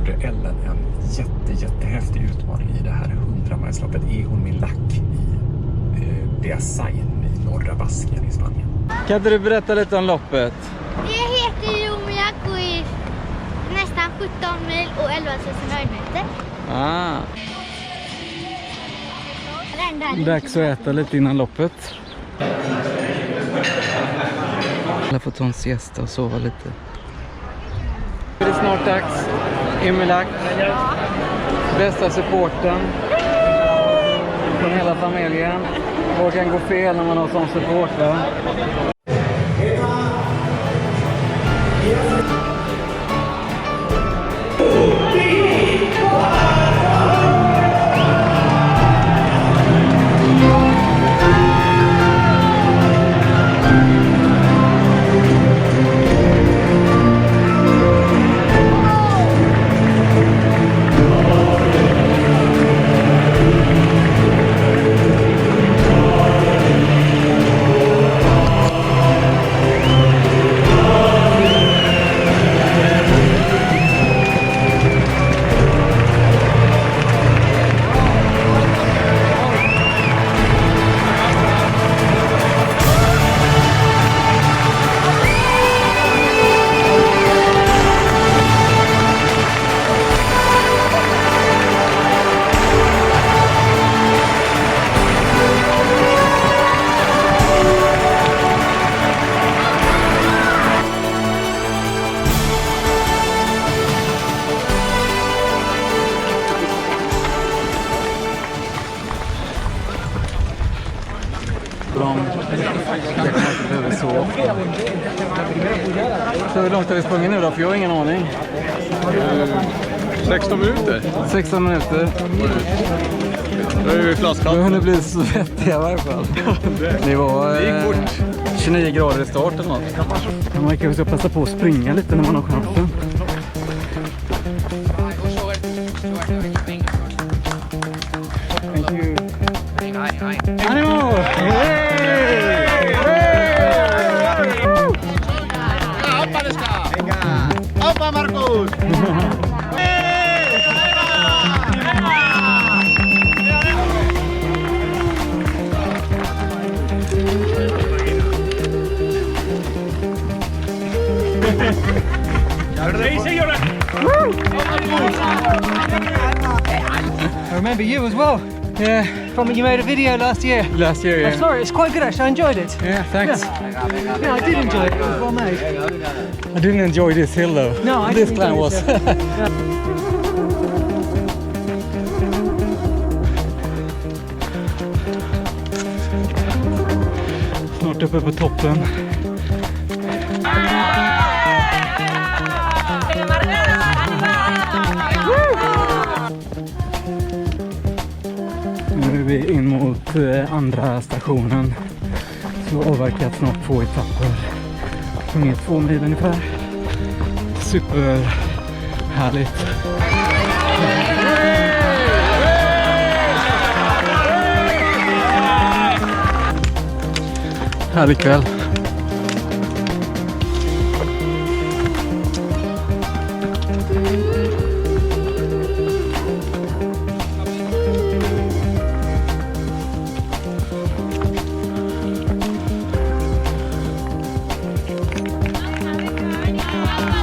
gjorde Ellen en jättehäftig utmaning i det här 100-milsloppet. Är hon min lack i Beasain i norra Baskien i Spanien. Kan inte du berätta lite om loppet? Det heter Yumyaku i nästan 17 mil och 11 000 höjdmeter. Dags att äta lite innan loppet. Jag får ta en siesta och sova lite. Det är snart dags. Imilak. Bästa supporten från hela familjen. Och kan gå fel när man har sån support, va? Så hur långt har vi sprungit nu då? För jag har ingen aning. 16 minuter. 16 minuter. Då är vi flaskan. Nu blir det svettiga i varje fall. Det var 29 grader i start eller något. Man kan ju passa på att springa lite när man har chansen. Thank you. Animo! Hoppa Marcus! I remember you as well. Yeah. You made a video last year. Last year, yeah. I saw it. It's quite good actually. I enjoyed it. Yeah, thanks. Yeah, I did enjoy it. It was well made. I didn't enjoy this hill though. No, I this didn't climb enjoy was. it, Snart uppe på toppen. Nu är vi in mot andra stationen. Så avverkat snart 2 etapper. Ungefär 2 mil ungefär. Superhärligt. Härlig kväll.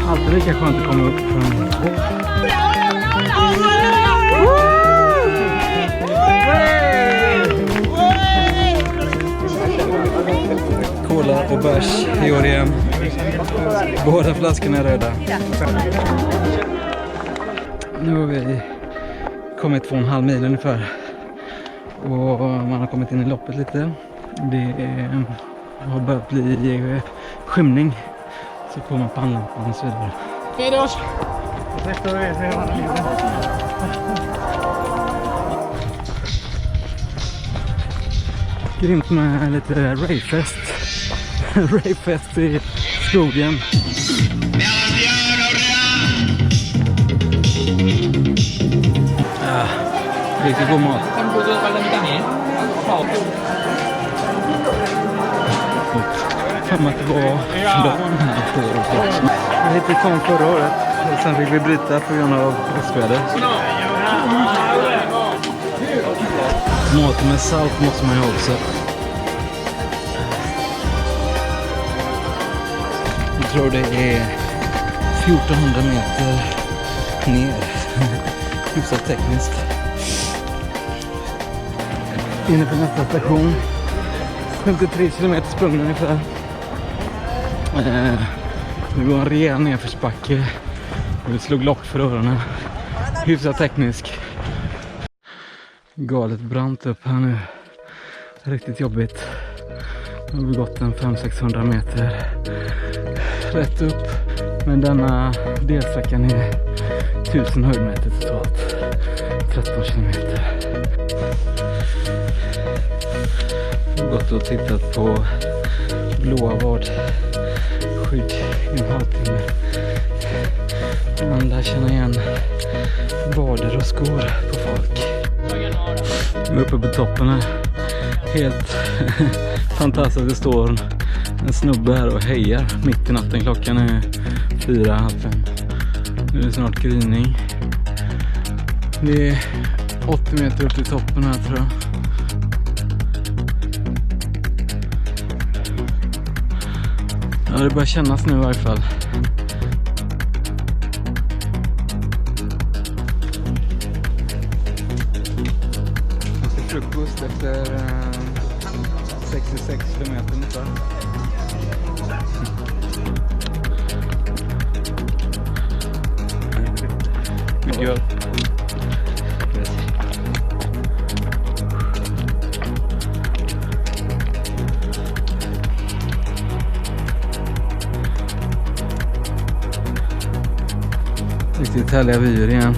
Alltid lika skönt att komma upp från en topp. Cola och bärs i år igen. Båda flaskorna är röda. Nu har vi kommit 2,5 mil ungefär. Och man har kommit in i loppet lite. Det har börjat bli skymning. Så kommer man pannlampan och så vidare. Hej då! Grymt med lite rayfest. Rayfest i skogen. Riktigt god mat. För att det var dagen här för också. Jag hittade kom förra året. Sen fick vi bryta på grund av riskväder. Mat med salt måste man ju också. Jag tror det är 1400 meter ner. Hyfsat tekniskt. Inne på nästa station. 53 kilometer sprung ungefär. Det går en rejäl nedförsbacke. Vi slog lock för öronen. Hyfsat teknisk. Galet brant upp här nu. Riktigt jobbigt. Nu har vi gått en 500-600 meter rätt upp. Men denna delsträckan är 1000 höjdmeter totalt. 13 kilometer. Jag har gått och tittat på blåa vadskydd i en halvtimme. Man lär känna igen vader och skor på folk. Vi är uppe på toppen här. Helt fantastiskt. Det står en snubbe här och hejar mitt i natten. Klockan är 4:30. Nu är det snart gryning. Det är 80 meter upp till toppen här tror jag. Ja, det börjar kännas nu i varje fall. Frukost efter 66 kilometer ungefär. Miljö. Riktigt härliga vyer igen.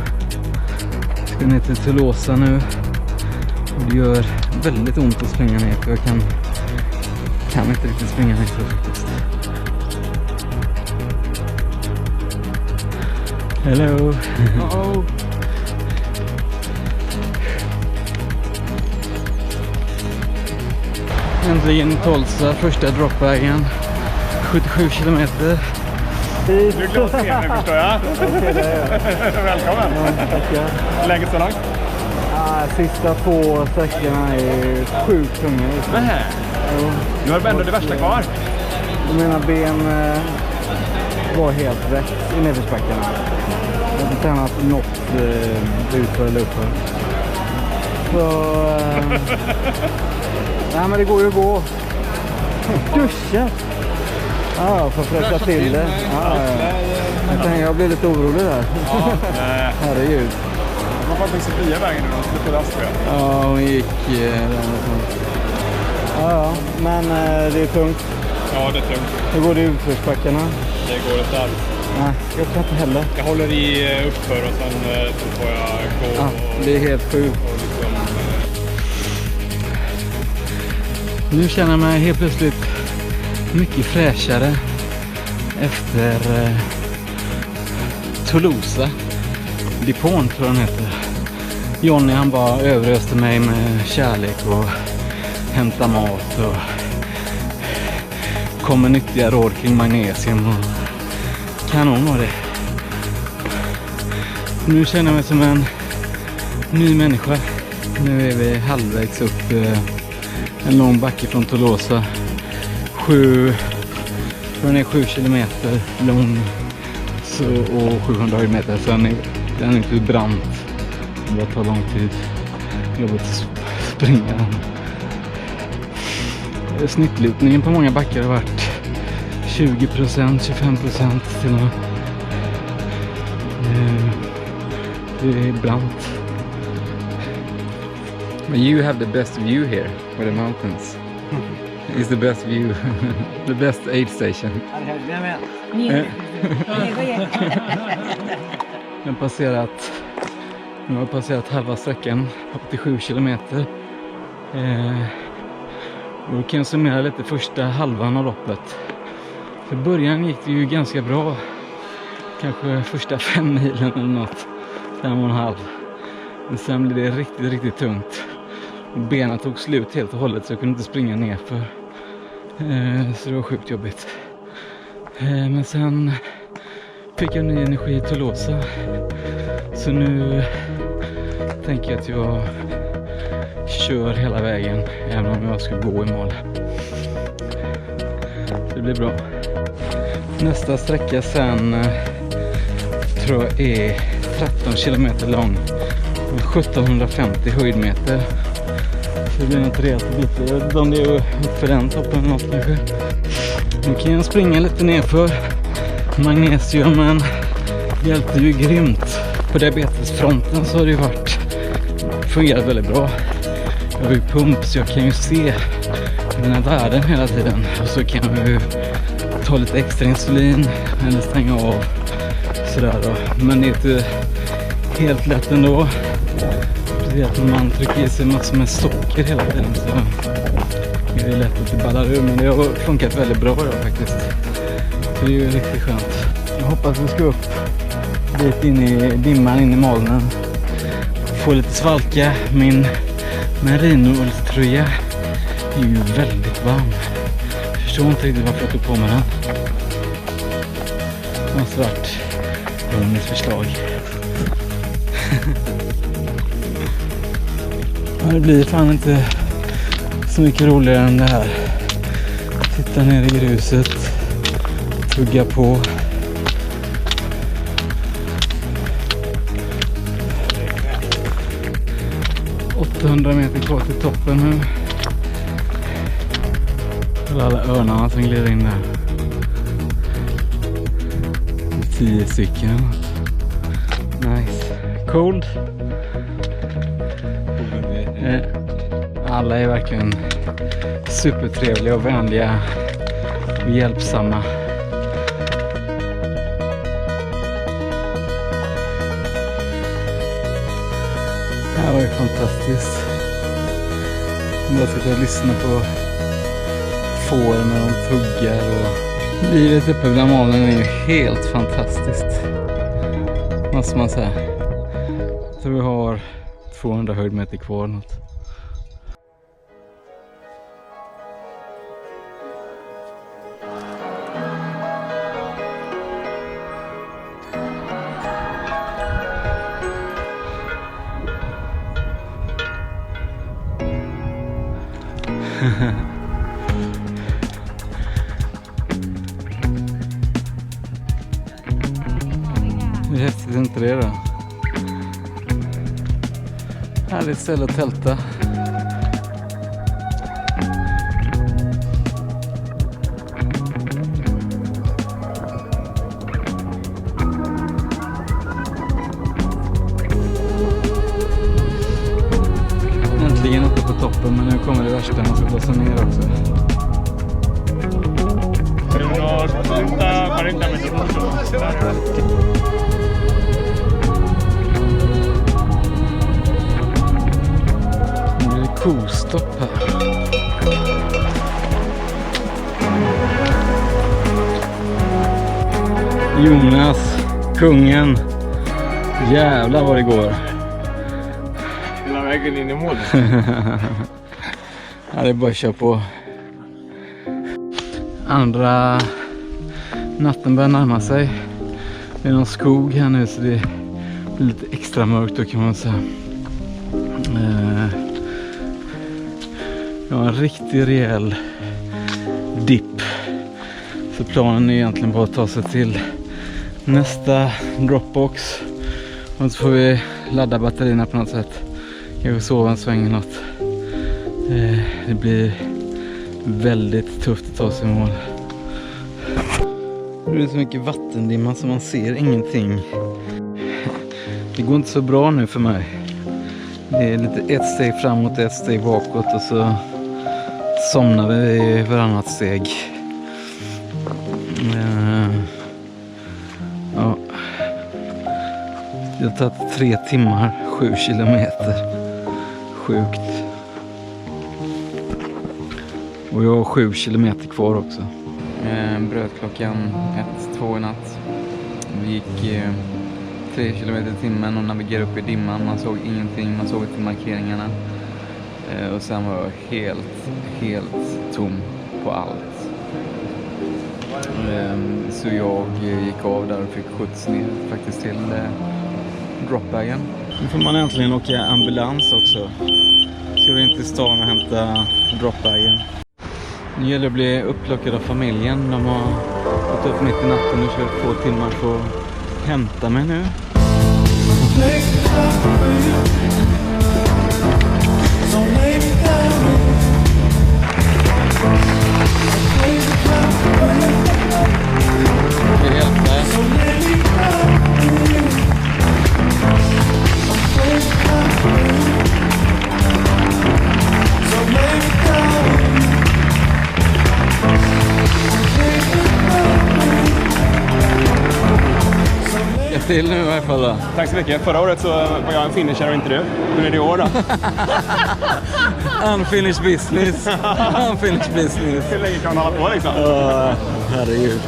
Ska ner till Tolosa nu. Det gör väldigt ont att springa ner för jag kan inte riktigt springa ner för faktiskt. Hello! Oh. Äntligen Tolsa, första droppvägen. 77 kilometer. Du är glad att se mig förstår jag. Välkommen! Ja, tackar. Läget så långt? Sista 2 sträckorna är sjukt tunga. Nähä. Nu har du ändå det värsta kvar. Mina ben var helt rätt i nedförsbackarna. Jag har inte tränat något utför eller uppför. Så... nej men det går ju att gå. Duscha! Ja, för att fräscha till det. Jag blir lite orolig där. Ja, herregud. Man får inte Sofia vägen nu, de skulle få rast. Ja, hon gick ja, men det är tungt. Ja, det är tungt. Hur går det utförsbackarna? Det går inte alls. Nej, jag kan inte heller. Jag håller i uppför och sen så får jag gå. Ja, det är helt sjukt. Liksom, nu känner jag mig helt plötsligt mycket fräschare efter Tolosa. Dipon tror jag den heter. Johnny han bara överöste mig med kärlek och hämta mat och kom med nyttiga råd kring magnesium och kanon var det. Nu känner jag mig som en ny människa. Nu är vi halvvägs upp en lång backe från Tolosa. 7 kilometer lång och 700 meter. Sen är den inte brant. Det bara tar lång tid. Jobbigt att springa. Snittlutningen på många backar har varit 20%, 25% till och med. Det är brant. But you have the best view here with the mountains. It's the best view. The best aid station. Jag har passerat halva sträckan, 87 kilometer. Och då kan jag summera lite första halvan av loppet. För början gick det ju ganska bra. Kanske första 5 milen eller något. 5,5. Men sen blev det riktigt, riktigt tungt. Och benen tog slut helt och hållet så jag kunde inte springa ner för. Så det var sjukt jobbigt. Men sen fick jag ny energi i Tolosa. Så nu tänker jag att jag kör hela vägen, även om jag ska gå i mål. Det blir bra. Nästa sträcka sen tror jag är 13 kilometer lång. 1750 höjdmeter. Så det blir något rejält bit. Jag vet inte om det är upp för den toppen eller något kanske. Nu kan jag springa lite nerför. Magnesiumen hjälpte ju grymt. På diabetesfronten så har det ju fungerat väldigt bra. Jag har ju pump så jag kan ju se mina värden hela tiden. Och så kan jag ju ta lite extra insulin eller stänga av sådär då. Men det är inte helt lätt ändå. Speciellt om man trycker i sig massor med socker hela tiden så är det lätt att det ballar ur. Men det har funkat väldigt bra då faktiskt. Så det är ju riktigt skönt. Jag hoppas vi ska upp dit in i dimman, in i molnen. Få lite svalka. Min merino-ulltröja är ju väldigt varm. Jag förstår inte riktigt varför jag tog på mig den. Den svart. Det var mitt förslag. Det blir fan inte så mycket roligare än det här. Titta ner i gruset. Tugga på. ...800 meter kvar till toppen nu. Och alla örnarna som glider in där. 10 stycken. Nice. Cold. Alla är verkligen supertrevliga och vänliga och hjälpsamma. Det här var ju fantastiskt. Jag sitter och lyssnar på får när de tuggar och livet uppe bland molnen är ju helt fantastiskt. Måste man säga. Så vi har 200 höjdmeter kvar något. Det är häftigt inte det då. Härligt ställe att tälta. Äntligen uppe på toppen, men nu kommer det värsta, man ska blåsa ner också. 40 minuter. Nu blir det kostopp här. Jonas, kungen. Jävlar vad det går. Hela vägen in i mål. Ja, det är bara att köra på. Andra natten börjar närma sig. Det är någon skog här nu så det blir lite extra mörkt då kan man säga. Jag har en riktigt rejäl dipp. Så planen är egentligen bara att ta sig till nästa dropbox. Och så får vi ladda batterierna på något sätt. Jag vill sova en sväng eller något. Det blir väldigt tufft att ta sig i mål. Det är så mycket vattendimma så man ser ingenting. Det går inte så bra nu för mig. Det är lite ett steg framåt, ett steg bakåt och så somnar vi i varannat steg. Ja. Det har tagit 3 timmar, 7 kilometer. Sjukt. Och jag har 7 kilometer kvar också. Bröt klockan 1-2 i natt. Vi gick 3 kilometer i timmen och navigerade upp i dimman. Man såg ingenting, man såg inte markeringarna. Och sen var jag helt tom på allt. Så jag gick av där och fick skjuts ner faktiskt till dropbagen. Nu får man äntligen åka ambulans också. Ska vi in till stan och hämta dropbagen. Nu gäller det att bli upplockad av familjen. De har gått upp mitt i natten och kört 2 timmar för att hämta mig nu. Ska jag hjälpa dig? Till nu i alla fall då. Tack så mycket. Förra året så var jag en finisher och inte du. Hur är det i år då? Unfinished business. Unfinished business. Hur länge kan man hålla på liksom? Herregud.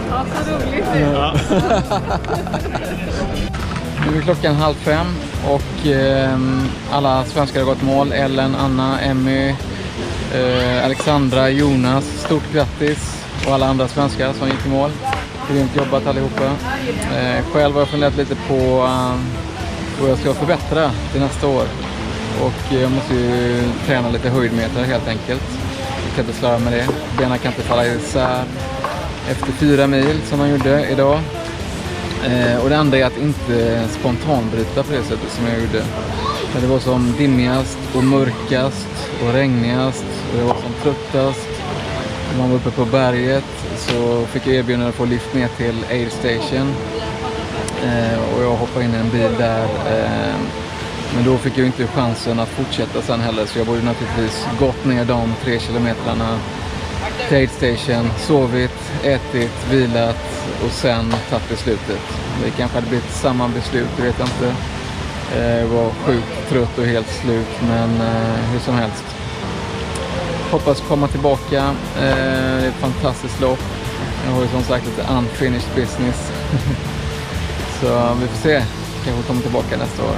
Ja, så roligt. Ja. Nu är klockan 4:30 och alla svenskar har gått mål. Ellen, Anna, Emmy, Alexandra, Jonas. Stort grattis. Och alla andra svenskar som gick i mål. Grymt jobbat allihopa. Själv har jag funderat lite på vad jag ska förbättra till nästa år. Och jag måste ju träna lite höjdmeter helt enkelt. Jag kan inte slarva med det. Benen kan inte falla isär efter 4 mil som man gjorde idag. Och det andra är att inte spontanbryta på det sättet som jag gjorde. När det var som dimmigast och mörkast och regnigast och det var som tröttast. När man var uppe på berget så fick jag erbjudande att få lift ner till Aid Station. Och jag hoppade in i en bil där. Men då fick jag inte chansen att fortsätta sen heller. Så jag borde naturligtvis gått ner de 3 kilometrarna till Aid Station, sovit, ätit, vilat och sen tagit beslutet. Det kanske hade blivit samma beslut, det vet jag inte. Jag var sjukt trött och helt slut, men hur som helst. Hoppas komma tillbaka. Det är ett fantastiskt lopp. Jag har ju som sagt lite unfinished business. Så vi får se. Kanske kommer tillbaka nästa år.